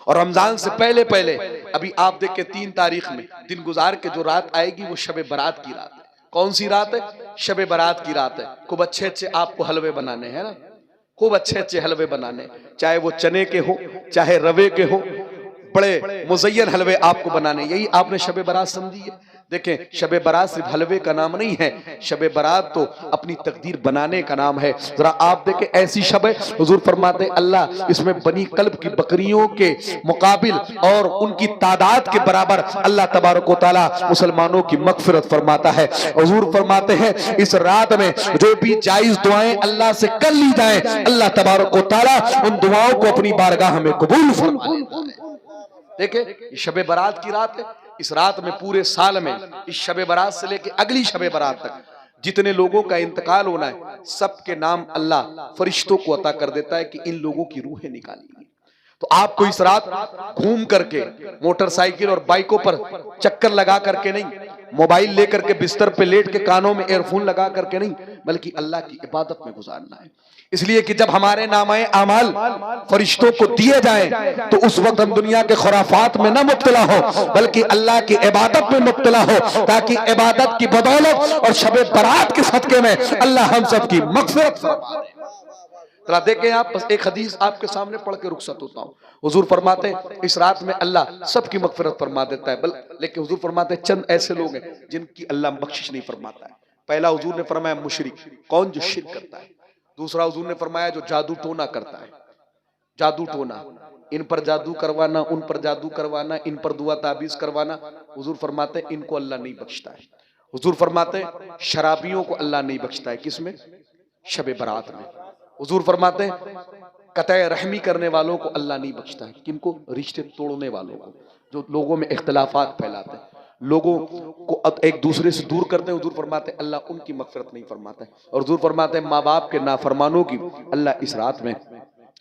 اور رمضان سے پہلے پہلے ابھی آپ دیکھ کے 3 تاریخ میں دن گزار کے جو رات آئے گی وہ شب برات کی رات ہے. کون سی رات ہے؟ شب برات کی رات ہے. خوب اچھے اچھے آپ کو حلوے بنانے ہیں نا، خوب اچھے اچھے حلوے بنانے، چاہے وہ چنے کے ہو چاہے روے کے ہو، بڑے مزین حلوے آپ کو بنانے. یہی آپ نے شب برات سمجھی ہے. دیکھیں شب برات صرف حلوے کا نام نہیں ہے، شب برات تو اپنی تقدیر بنانے کا نام ہے. ذرا آپ دیکھیں ایسی شب ہے، حضور فرماتے ہیں اللہ اس میں بنی قلب کی بکریوں کے مقابل اور ان کی تعداد کے برابر اللہ تبارک و تعالی مسلمانوں کی مغفرت فرماتا ہے. حضور فرماتے ہیں اس رات میں جو بھی جائز دعائیں اللہ سے کر لی جائیں اللہ تبارک و تعالی ان دعاؤں کو اپنی بارگاہ میں قبول فرما لیتا ہے. دیکھیں یہ شب برات کی رات ہے. اس رات میں پورے سال میں اس شب برات سے لے کے اگلی شب برات تک جتنے لوگوں کا انتقال ہونا ہے سب کے نام اللہ فرشتوں کو عطا کر دیتا ہے کہ ان لوگوں کی روحیں نکالی گئی. تو آپ کو اس رات گھوم کر کے موٹر سائیکل اور بائکوں پر چکر لگا کر کے نہیں، موبائل لے کر کے بستر پہ لیٹ کے کانوں میں ایئر فون لگا کر کے نہیں، بلکہ اللہ کی عبادت میں گزارنا ہے. اس لیے کہ جب ہمارے نامۂ اعمال فرشتوں کو دیے جائیں تو اس وقت ہم دنیا کے خرافات میں نہ مبتلا ہو بلکہ اللہ کی عبادت میں مبتلا ہو، تاکہ عبادت کی بدولت اور شب برات کے صدقے میں اللہ ہم سب کی مغفرت فرما دے. ذرا دیکھیں آپ، بس ایک حدیث آپ کے سامنے پڑھ کے رخصت ہوتا ہوں. حضور فرماتے ہیں اس رات میں اللہ سب کی مغفرت فرما دیتا ہے، لیکن حضور فرماتے ہیں چند ایسے لوگ ہیں جن کی اللہ بخشش نہیں فرماتا ہے. پہلا حضور نے فرمایا مشرک، کون؟ جو شرک کرتا ہے. دوسرا حضور نے فرمایا جو جادو ٹونا کرتا ہے، جادو ٹونا، ان پر جادو کروانا، ان پر جادو کروانا، ان پر دعا تعبیز کروانا. حضور فرماتے ہیں ان کو اللہ نہیں بخشتا ہے. حضور فرماتے ہیں شرابیوں کو اللہ نہیں بخشتا ہے. کس میں؟ شب برات میں. حضور فرماتے ہیں قطع رحمی کرنے والوں کو اللہ نہیں بخشتا ہے. کن کو؟ رشتے توڑنے والوں کو، جو لوگوں میں اختلافات پھیلاتے ہیں، لوگوں کو ایک دوسرے سے دور کرتے ہیں. حضور فرماتے ہیں اللہ ان کی مغفرت نہیں فرماتا ہے. اور حضور فرماتے ہیں ماں باپ کے نافرمانوں کی اللہ اس رات میں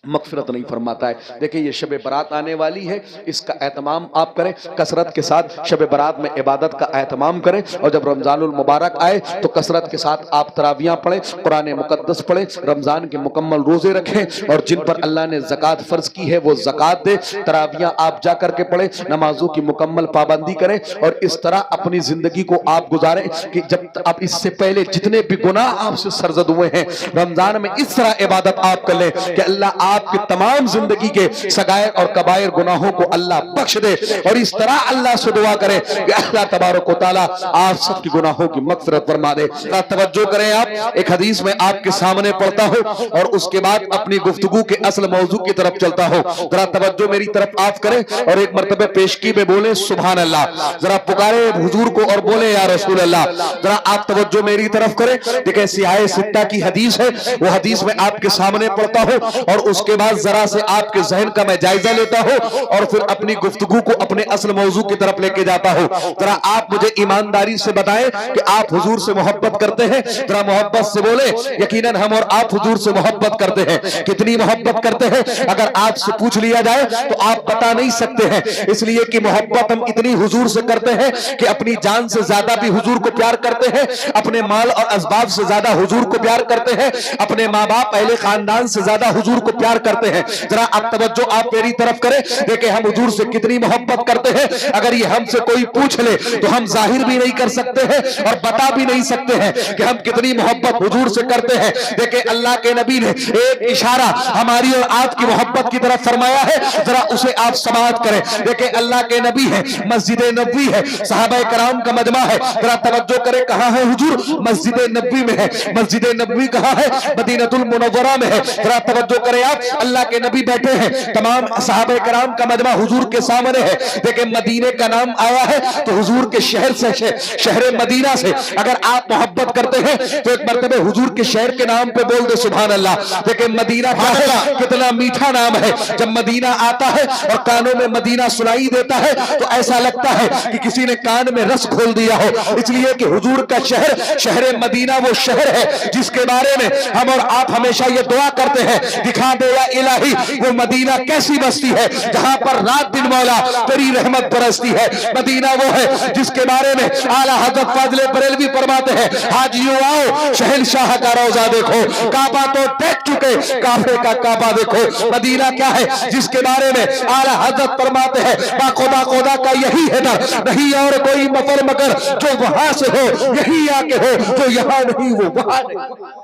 مغفرت نہیں فرماتا ہے. دیکھیں یہ شب برات آنے والی ہے، اس کا اہتمام آپ کریں، کثرت کے ساتھ شب برات میں عبادت کا اہتمام کریں. اور جب رمضان المبارک آئے تو کثرت کے ساتھ آپ تراویحاں پڑھیں، قرآن مقدس پڑھیں، رمضان کے مکمل روزے رکھیں، اور جن پر اللہ نے زکوٰۃ فرض کی ہے وہ زکوٰۃ دے. تراویحاں آپ جا کر کے پڑھیں، نمازوں کی مکمل پابندی کریں، اور اس طرح اپنی زندگی کو آپ گزاریں کہ جب آپ اس سے پہلے جتنے بھی گناہ آپ سے سرزد ہوئے ہیں رمضان میں اس طرح عبادت آپ کر لیں کہ اللہ آپ کی تمام زندگی کے صغائر اور کبائر گناہوں کو اللہ بخش دے. اور اس طرح اللہ سے دعا کریں کہ اللہ تبارک و تعالیٰ آپ سب کی گناہوں کی مغفرت فرما دے. توجہ کریں، آپ ایک حدیث میں آپ کے سامنے پڑھتا ہوں اور اس کے بعد اپنی گفتگو کے اصل موضوع کی طرف چلتا ہوں. ذرا توجہ میری طرف آپ کریں اور ایک مرتبہ پیشگی میں بولیں سبحان اللہ. ذرا پکارے حضور کو اور بولیں یا رسول اللہ. ذرا آپ توجہ میری طرف کریں. دیکھیں سیاہ ستہ کی حدیث ہے، وہ حدیث میں آپ کے سامنے پڑھتا ہوں اور اس کے بعد ذرا سے آپ کے ذہن کا میں جائزہ لیتا ہوں اور پھر اپنی گفتگو کو اپنے اصل موضوع کی طرف لے کے جاتا ہوں. ذرا آپ مجھے ایمانداری سے بتائیں کہ آپ حضور سے محبت کرتے ہیں؟ ذرا محبت سے بولیں. یقیناً ہم اور آپ حضور سے محبت کرتے ہیں. کتنی محبت کرتے ہیں اگر آپ سے پوچھ لیا جائے تو آپ بتا نہیں سکتے ہیں، اس لیے کہ محبت ہم اتنی حضور سے کرتے ہیں کہ اپنی جان سے زیادہ بھی حضور کو پیار کرتے ہیں، اپنے مال اور اسباب سے زیادہ حضور کو پیار کرتے ہیں، اپنے ماں باپ اہل خاندان سے زیادہ حضور کو پیار کرتے ہیں. ذرا اب توجہ آپ میری طرف کریں، دیکھیں ہم حضور سے کتنی محبت کرتے ہیں. اگر یہ ہم سے کوئی پوچھ لے تو ہم ظاہر بھی نہیں کر سکتے ہیں اور بتا بھی نہیں سکتے ہیں کہ ہم کتنی محبت حضور سے کرتے ہیں. دیکھیں اللہ کے نبی نے ایک اشارہ ہماری اور آپ کی محبت کی طرف فرمایا ہے، ذرا اسے آپ سماعت کریں. دیکھیں اللہ کے نبی ہے، مسجد نبوی ہے، صحابہ کرام کا مجمع ہے. ذرا توجہ کریں کہاں ہے حضور؟ مسجد نبوی میں ہے. مسجد نبوی کہاں ہے؟ مدینہ المنورہ میں ہے. ذرا توجہ کریں آپ، اللہ کے نبی بیٹھے ہیں، تمام صحابہ کرام کا مجمع حضور کے سامنے ہے. دیکھیں مدینے کا نام آیا ہے تو حضور کے شہر سے، شہر مدینہ سے اگر آپ محبت کرتے ہیں تو ایک مرتبہ حضور کے شہر کے نام پہ بول دے سبحان اللہ. دیکھیں مدینہ کیا ہے، کتنا میٹھا نام ہے. جب مدینہ آتا ہے اور کانوں میں مدینہ سنائی دیتا ہے تو ایسا لگتا ہے کہ کسی نے کان میں رس کھول دیا ہو، اس لیے کہ حضور کا شہر، شہر مدینہ وہ شہر ہے جس کے بارے میں ہم اور آپ ہمیشہ یہ دعا کرتے ہیں، دکھا دے बोले या इलाही वो मदीना कैसी बस्ती है जहां पर रात दिन मौला तेरी रहमत बरसती है। मदीना वो है जिसके बारे में आला हज़रत फाज़िल बरेलवी फरमाते हैं, हाजियों आओ शहंशाह का रोजा देखो, काबा तो देख चुके काबे का काबा देखो। मदीना क्या है जिसके बारे में आला हज़रत फरमाते हैं, बाखुदा खुदा का यही है डर, नहीं और कोई मफर मगर जो वहां से हो यही आके हो, जो यहाँ नहीं वो वहां नहीं।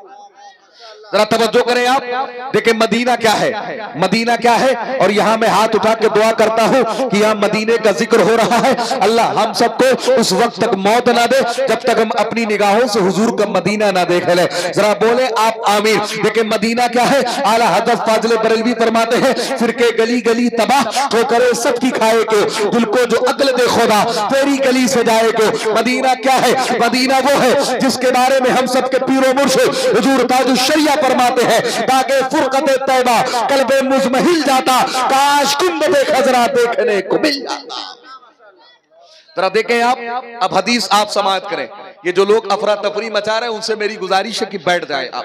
जरा तवज्जो करें आप, देखें मदीना क्या है, मदीना क्या है। और यहां मैं हाथ उठा के दुआ करता हूं कि यहां मदीने का जिक्र हो रहा है। अल्लाह हम सबको उस वक्त तक मौत ना दे जब तक हम अपनी निगाहों से हुजूर का मदीना ना देख ले। जरा बोले आप आमीन। देखें मदीना क्या है, आला हज़रत फाज़िल बरेलवी फरमाते हैं, फिरके गली गली तबाह तो करे सबकी खाए के, दिल को जो अक्ल दे खुदा तेरी गली से जाए के। मदीना क्या है, मदीना वो है जिसके बारे में हम सबके पीरो मुर्शिद हुजूर ताजुश शरिया फरमाते हैं, ताकि फुरकत तैबा कल्बे मुज़महिल जाता, काश गुंबदे खजरा देखने को मिल जाता। जरा देखें आप, अब हदीस आप समाअत करें। ये जो लोग अफरा तफरी मचा रहे हैं उनसे मेरी गुजारिश है कि बैठ जाएं आप।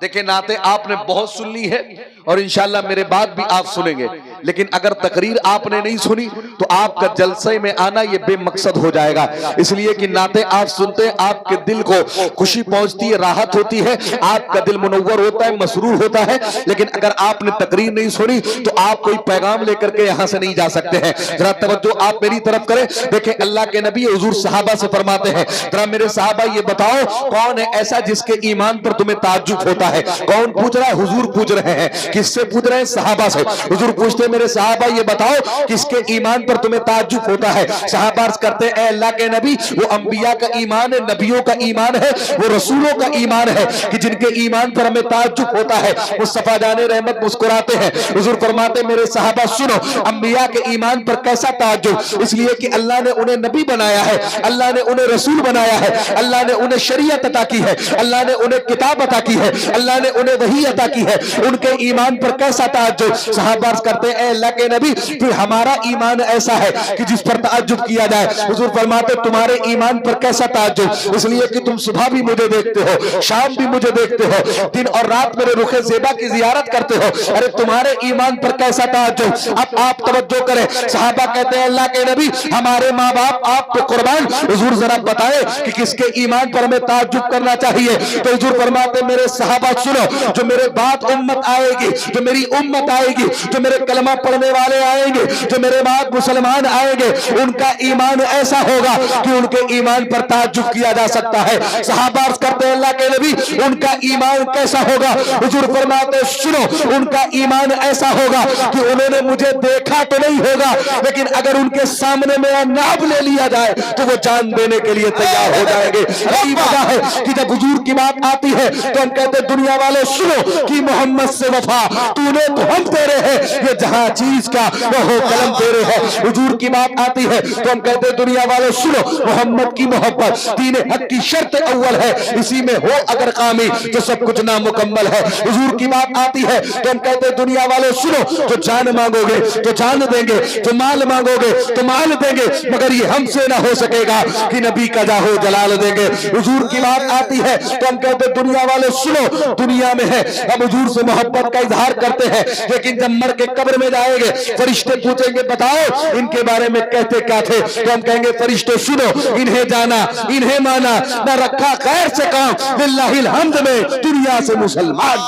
देखें नाते आपने बहुत सुन ली है और इंशाल्लाह मेरे बाद भी आप सुनेंगे, लेकिन अगर तकरीर आपने नहीं सुनी तो आपका जलसे में आना ये बेमकसद हो जाएगा। इसलिए कि नाते आप सुनते हैं, आपके दिल को खुशी पहुंचती है, राहत होती है, आपका दिल मुनव्वर होता है, मसरूर होता है। लेकिन अगर आपने तकरीर नहीं सुनी तो आप कोई पैगाम लेकर के यहां से नहीं जा सकते हैं। जरा तवज्जो आप मेरी तरफ करें। देखें अल्लाह के नबी हुजूर सहाबा से फरमाते हैं, जरा मेरे सहाबा ये बताओ कौन है ऐसा जिसके ईमान पर तुम्हें ताज्जुब होता है। कौन पूछ रहा है? हुजूर पूछ रहे हैं। किससे पूछ रहे हैं? सहाबा से। हुजूर पूछते हैं, मेरे सहाबा ये बताओ किसके ईमान पर तुम्हें ताज्जुब होता है। सहाबा अर्ज़ करते हैं, ए अल्लाह के नबी वो अंबिया का ईमान है, नबियों का ईमान है, वो रसूलों का ईमान है कि जिनके ईमान पर हमें ताज्जुब होता है। मुस्तफा जाने रहमत मुस्कुराते हैं, हुजूर फरमाते मेरे सहाबा सुनो अंबिया के ईमान पर कैसा ताज्जुब, इसलिए कि अल्लाह ने उन्हें नबी बनाया है, अल्लाह ने उन्हें रसूल बनाया है, अल्लाह ने उन्हें शरीयत अता की है, अल्लाह ने उन्हें किताब अता की है, अल्लाह ने उन्हें वही अता की है, उनके ईमान पर कैसा ताज्जुब। सहाबा अर्ज़ करते हैं, ए अल्लाह के नबी फिर हमारा ईमान ऐसा है कि जिस पर ताज्जुब किया जाए। हुजूर फरमाते तुम्हारे ईमान पर कैसा ताज्जुब, इसलिए कि तुम सुबह भी मुझे देखते हो, शाम भी मुझे देखते हो, दिन और रात मेरे रुखे ज़ेबा की ज़ियारत करते हो, अरे तुम्हारे ईमान पर कैसा ताज्जुब। अब आप तवज्जो करें। सहाबा कहते हैं, अल्लाह के नबी हमारे माँ बाप आप पे कुर्बान, हुजूर जरा बताए कि किसके ईमान पर हमें ताज्जुब करना चाहिए। तो हुजूर फरमाते मेरे सहाबा सुनो, जो मेरे बाद उम्मत आएगी, जो मेरी उम्मत आएगी, जो मेरे कलमा पढ़ने वाले आएंगे, जो मेरे बाद मुसलमान आएंगे, उनका ईमान ऐसा होगा कि उनके ईमान पर ताज्जुब किया जा सकता है। सहाबा अर्ज़ करते हैं, अल्लाह के नबी उनका ईमान कैसा होगा। हुजूर फरमाते सुनो उनका ईमान ऐसा होगा कि उन्होंने मुझे देखा तो नहीं होगा, लेकिन अगर उनके सामने मेरा नाम ले लिया जाए तो वो जान देने के लिए तैयार हो जाएंगे। यही वजह है कि जब हुजूर की बात आती है तो हम कहते दुनिया वाले सुनो कि मोहम्मद से वफा तूने तो हम तेरे हैं, ये जहां चीज का वो हो कलम तेरे है। हुजूर की बात आती है तो हम कहते दुनिया वाले सुनो मोहम्मद की मोहब्बत दीन हक की शर्त अव्वल है, इसी में हो अगर कामी तो सब कुछ नामुकम्मल है। हुजूर की बात आती है तो हम कहते दुनिया वाले सुनो, जो जान मांगोगे तो जान देंगे, जो माल मांगोगे तो माल देंगे, मगर ये हमसे ना हो सकेगा कि नबी का जाहो जलाल देंगे। हुजूर की बात आती है तो हम कहते दुनिया वाले सुनो, दुनिया में है हम हुजूर से मोहब्बत का इजहार करते हैं, लेकिन जब मर के कब्र में जाएंगे फरिश्ते पूछेंगे बताओ इनके बारे में कहते क्या थे, तो हम कहेंगे फरिश्ते सुनो इन्हें जाना इन्हें माना, ना रखा खैर से काम बिल्लाहिल हम्द में दुनिया से मुसलमान।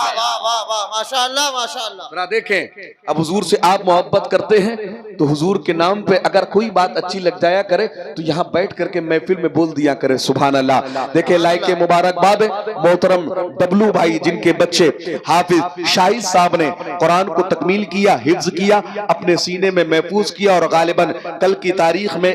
माशाअल्लाह माशाअल्लाह। जरा देखें अब हुजूर से आप मोहब्बत करते हैं तो हुजूर के नाम पे अगर कोई बात अच्छी लग जाया करे तो यहाँ बैठ करके महफिल में बोल दिया करे सुभान अल्लाह। देखे लाइक के मुबारकबाद मोहतरम डब्लू भाई जिनके बच्चे हाफिज शाहिद साहब ने कुरान को तकमील किया, हिफ्ज किया, अपने सीने में महफूज किया और गालिबन कल की तारीख में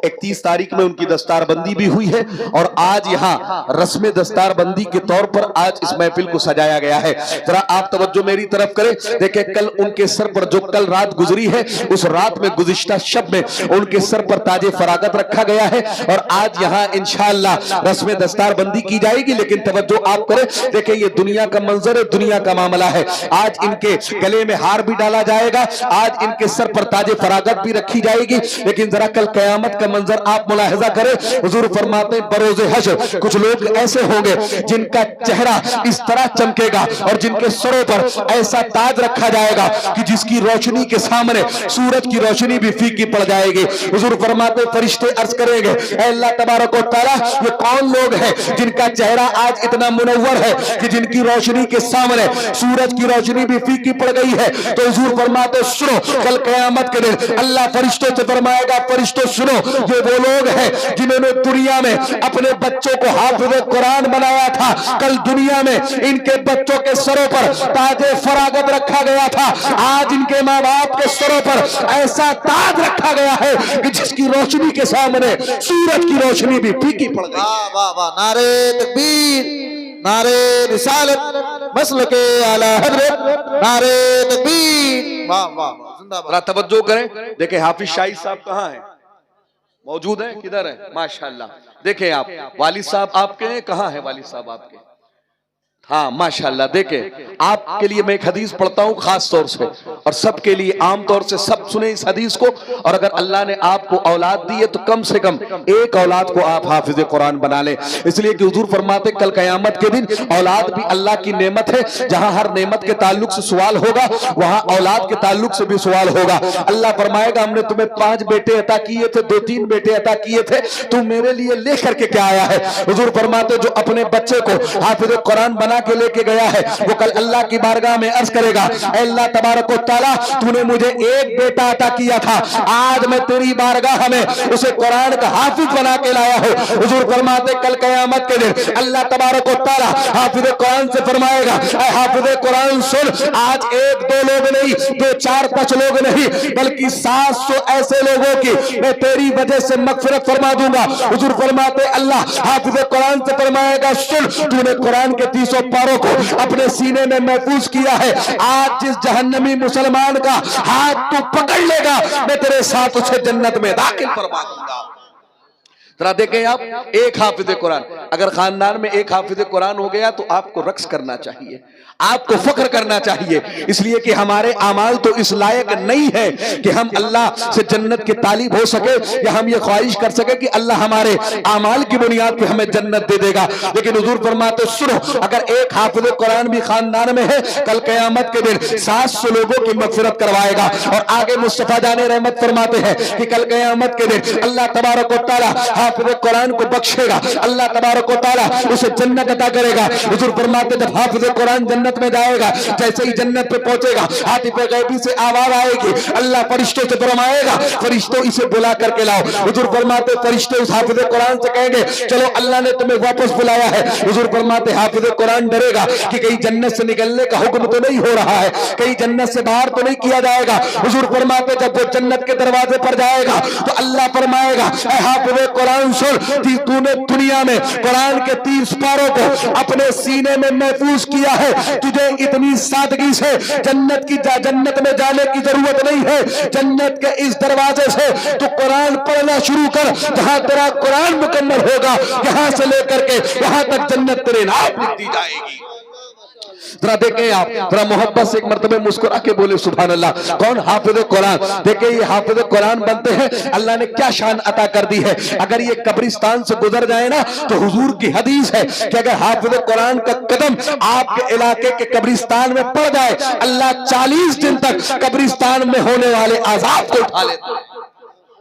31 तारीख में उनकी दस्तारबंदी भी हुई है और आज यहाँ रस्म दस्तारबंदी के तौर पर आज इस महफिल को सजाया गया है। जरा आप तवज्जो मेरी तरफ करें। देखें कल उनके सर पर जो कल रात गुजरी है उस रात में गुज़िश्ता शब में उनके सर पर ताजे फरागत रखा गया है और आज यहाँ इंशाअल्लाह रस्म दस्तारबंदी की जाएगी। लेकिन तवज्जो आप करें, देखिए ये दुनिया का मंजर है, दुनिया का मामला है। आज इनके गले में हार भी डाला जाएगा, आज इनके सर पर ताजे फरागत भी रखी जाएगी। लेकिन जरा कल कयामत का मंजर आप मुलाहिजा करें। हुजूर फरमाते हैं बरोज़े हश्र कुछ लोग ऐसे होंगे जिनका चेहरा इस तरह चमकेगा और जिनके सरों पर ऐसा ताज रखा जाएगा कि जिसकी रोशनी के सामने सूरज की रोशनी भी फीकी पड़ जाएगी। हुजूर फरमाते फरिश्ते अर्ज करेंगे, ऐ अल्लाह तबारक व तआला, ये कौन लोग हैं जिनका चेहरा आज इतना मुनव्वर है कि जिनकी रोशनी के सामने सूरज की रोशनी भी फीकी पड़ गई है। तो हुजूर फरमाते सुनो, कल क़यामत के दिन अल्लाह फरिश्तों से फरमाएगा, फरिश्तों सुनो, ये वो लोग हैं जिन्होंने दुनिया में अपने बच्चों को हाफिज़ कुरान बनाया था। कल दुनिया में इनके बच्चों के सरों पर ताजे फरागत रखा गया था, आज इनके माँ बाप के सरों पर ऐसा ताज रखा गया है कि जिसकी रोशनी के सामने सूरज की रोशनी भी फीकी पड़ गई। वाह वाह वाह, नारे तकबीर, नारे रिसालत, मसलके आला हज़रत, नारे तकबीर, वाह वाह वाह, जिंदाबाद। जरा तवज्जो करें, देखें हाफिज शाहिद साहब कहाँ हैं? मौजूद हैं? किधर हैं? माशाअल्लाह। देखें आप, वालिद साहब आपके हैं? कहाँ हैं वालिद साहब आपके? हाँ माशाअल्लाह। देखें आपके लिए मैं एक हदीस पढ़ता हूँ खास तौर से, और सबके लिए आम तौर से सब सुने इस हदीस को। और अगर अल्लाह ने आपको औलाद दी है तो कम से कम एक औलाद को आप हाफिज कुरान बना लें, इसलिए कि हुजूर फरमाते कल कयामत के दिन औलाद भी अल्लाह की नेमत है। जहां हर नेमत के ताल्लुक से सवाल होगा, वहां औलाद के ताल्लुक से भी सवाल होगा। अल्लाह फरमाएगा, हमने तुम्हें 5 बेटे अता किए थे, 2-3 बेटे अता किए थे, तू मेरे लिए लेकर के क्या आया है? हुजूर फरमाते जो अपने बच्चे को हाफिज कुरान बना के लेके गया है वो कल अल्लाह की बारगाह में अर्ज करेगा, ऐ अल्लाह तबारक व तआला, तूने मुझे एक बेटा अता किया था, आज मैं तेरी बारगाह में उसे कुरान का हाफिज बना के लाया हूं। हुजूर फरमाते कल कयामत के दिन अल्लाह तबारक व तआला हाफिज कुरान से फरमाएगा, ऐ हाफिज कुरान सुन, आज 1-2 लोग नहीं, 2-4-5 लोग नहीं, बल्कि 700 ऐसे लोगों की मैं तेरी वजह से मगफिरत फरमा दूंगा। हुजूर फरमाते अल्लाह हाफिज कुरान से फरमाएगा, सुन, तूने कुरान के 300 पारों को अपने सीने में महफूज किया है, आज जिस जहन्नमी मुसलमान का हाथ तू पकड़ लेगा मैं तेरे साथ उसे जन्नत में दाखिल फरमा दूंगा। जरा देखें आप, एक हाफिज कुरान, अगर खानदान में एक हाफिज कुरान हो गया तो आपको रक्स करना चाहिए, आपको फख्र करना चाहिए, इसलिए कि हमारे अमाल तो इस लायक नहीं है कि हम अल्लाह से जन्नत के तालिब हो सके या हम ये ख्वाहिश कर सके कि अल्लाह हमारे अमाल की बुनियाद पे हमें जन्नत दे देगा। लेकिन हुजूर फरमाते सुनो, अगर एक हाफिज कुरान भी खानदान में है, कल क़यामत के दिन 700 लोगों की मग़फ़िरत करवाएगा। और आगे मुस्तफ़ा जाने रहमत फरमाते हैं कि कल क़यामत के दिन अल्लाह तबारक व तआला हाफिज कुरान को बख्शेगा, अल्लाह तबारक व तआला उसे जन्नत अता करेगा। हुजूर फरमाते जब हाफिज कुरान जन्नत में जाएगा, जैसे ही जन्नत पे पहुंचेगा, हाथी पे गैबी से आवाज आएगी, अल्लाह फरिश्तों से फरमाएगा, फरिश्तों इसे बुला करके लाओ। हुजूर फरमाते फरिश्ते उस हाफिज कुरान से कहेंगे, चलो अल्लाह ने तुम्हें वापस बुलाया है। हुजूर फरमाते हाफिज कुरान डरेगा कि कहीं जन्नत से निकलने का हुक्म तो नहीं हो रहा है, कहीं जन्नत से बाहर तो नहीं किया जाएगा। हुजूर फरमाते जब वो जन्नत के दरवाजे पर जाएगा तो अल्लाह फरमाएगा, ऐ हाफिज कुरान सुन, तूने दुनिया में कुरान के 30 पारों को अपने सीने में महफूज किया है, तुझे इतनी सादगी से जन्नत में जाने की जरूरत नहीं है। जन्नत के इस दरवाजे से तू कुरान पढ़ना शुरू कर, जहां तेरा कुरान मुकम्मल होगा, यहां से लेकर के वहां तक जन्नत तेरे नाम लिख दी जाएगी। जरा देखें आप, जरा मोहब्बत से एक मर्तबे मुस्कुरा के बोले सुभान अल्लाह। कौन? हाफिज कुरान। देखें ये हाफिज कुरान बनते हैं, अल्लाह ने क्या शान अता कर दी है। अगर ये कब्रिस्तान से गुजर जाए ना तो हुजूर की हदीस है कि अगर हाफिज कुरान का कदम आपके इलाके के कब्रिस्तान में पड़ जाए, अल्लाह 40 दिन तक कब्रिस्तान में होने वाले अज़ाब को उठा लेता है।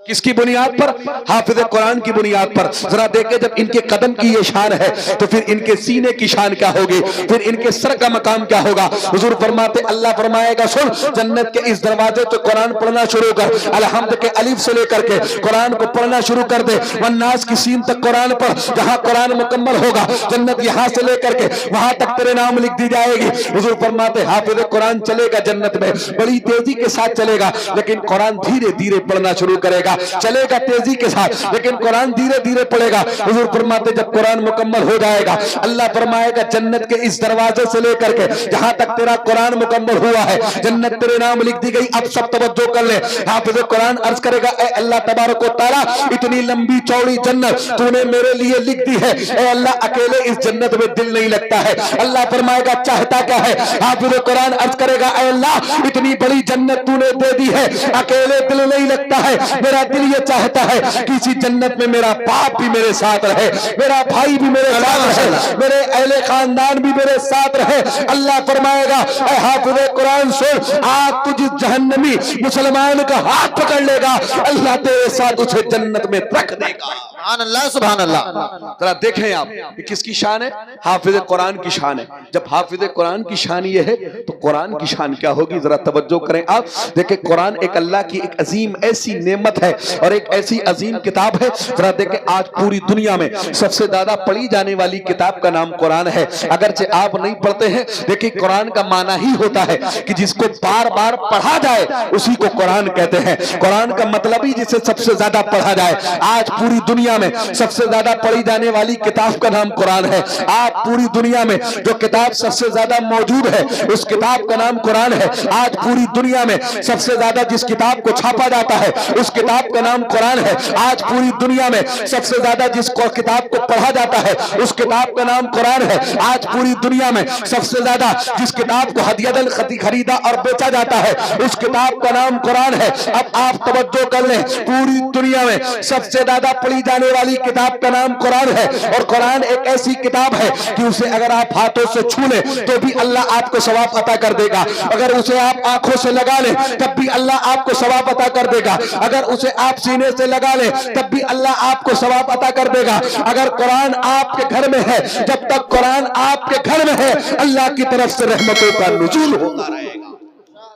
किसकी बुनियाद पर? हाफिज कुरान की बुनियाद पर। जरा देखे जब इनके कदम की ये शान है तो फिर इनके सीने की शान क्या होगी, फिर इनके सर का मकाम क्या होगा। हुजूर फरमाते अल्लाह फरमाएगा सुन, जन्नत के इस दरवाजे तो कुरान पढ़ना शुरू कर, अलहम्द के अलिफ से लेकर के कुरान को पढ़ना शुरू कर दे, वन्नास की सीन तक कुरान पर, जहां कुरान मुकम्मल होगा जन्नत यहां से लेकर के वहां तक तेरे नाम लिख दी जाएगी। हुजूर फरमाते हाफिज कुरान चलेगा जन्नत में, बड़ी तेजी के साथ चलेगा, लेकिन कुरान धीरे धीरे पढ़ना शुरू करेगा। چلے گا تیزی کے ساتھ، لیکن قرآن دھیرے دھیرے پڑھے گا۔ حضور فرماتے جب قرآن مکمل ہو جائے گا، اللہ فرمائے گا جنت کے اس دروازے سے لے کر کے جہاں تک تیرا قرآن مکمل ہوا ہے جنت تیرے نام لکھ دی گئی۔ اب سب توجہ کر لیں، حافظ قرآن عرض کرے گا اے اللہ تبارک و تعالیٰ اتنی لمبی چوڑی جنت تو نے میرے لیے لکھ دی ہے، اے اللہ اکیلے اس جنت میں دل نہیں لگتا ہے۔ اللہ فرمائے گا چاہتا کیا ہے؟ حافظ قرآن عرض کرے گا اے اللہ اتنی بڑی جنت تو نے دے دی ہے، اکیلے دل نہیں لگتا ہے، میرا دل یہ چاہتا ہے کسی جنت میں میرا باپ بھی میرے ساتھ رہے، میرا بھائی بھی میرے ساتھ رہے، میرے اہل خاندان بھی میرے ساتھ رہے۔ اللہ فرمائے گا اے حافظ قرآن سن، آج تجھ جہنمی مسلمان کا ہاتھ پکڑ لے گا، اللہ تیرے ساتھ اسے جنت میں رکھ دے گا۔ سبحان اللہ سبحان اللہ۔ ذرا دیکھیں آپ یہ کس کی شان ہے؟ حافظ قرآن کی شان ہے۔ جب حافظ قرآن کی شان یہ ہے تو قرآن کی شان کیا ہوگی؟ ذرا توجہ کریں آپ، دیکھیں قرآن ایک اللہ کی ایک عظیم ایسی نعمت ہے اور ایک ایسی عظیم کتاب ہے۔ ذرا دیکھیں آج پوری دنیا میں سب سے زیادہ پڑھی جانے والی کتاب کا نام قرآن ہے، اگرچہ آپ نہیں پڑھتے ہیں، دیکھیں قرآن کا معنی ہی ہوتا ہے کہ جس کو بار بار پڑھا جائے اسی کو قرآن کہتے ہیں۔ قرآن کا مطلب ہی جسے سب سے زیادہ پڑھا جائے۔ آج پوری دنیا میں سب سے زیادہ پڑھی جانے والی کتاب کا نام قرآن ہے۔ آج پوری دنیا میں جو کتاب سب سے زیادہ موجود ہے اس کتاب کا نام قرآن ہے۔ آج پوری دنیا میں سب سے زیادہ جس کتاب کو چھاپا جاتا ہے اس کتاب کا نام قرآن ہے۔ آج پوری دنیا میں سب سے زیادہ جس کتاب کو پڑھا جاتا ہے اس کتاب کا نام قرآن ہے۔ آج پوری دنیا میں سب سے زیادہ جس کتاب کو ہدیۃً خریدا اور بیچا جاتا ہے اس کتاب کا نام قرآن ہے۔ اب آپ توجہ کر لیں، پوری دنیا میں سب سے زیادہ پڑھی جانے والی کتاب کا نام قرآن ہے، اور قرآن ایک ایسی کتاب ہے کہ اسے اگر آپ ہاتھوں سے چھو لیں تو بھی اللہ آپ کو ثواب عطا کر دے گا، اگر اسے آپ آنکھوں سے لگا لیں تب بھی اللہ آپ کو ثواب عطا کر دے گا، اگر اسے آپ سینے سے لگا لیں تب بھی اللہ آپ کو ثواب عطا کر دے گا۔ اگر قرآن آپ کے گھر میں ہے، جب تک قرآن آپ کے گھر میں ہے اللہ کی طرف سے رحمتوں کا نزول ہوتا رہے۔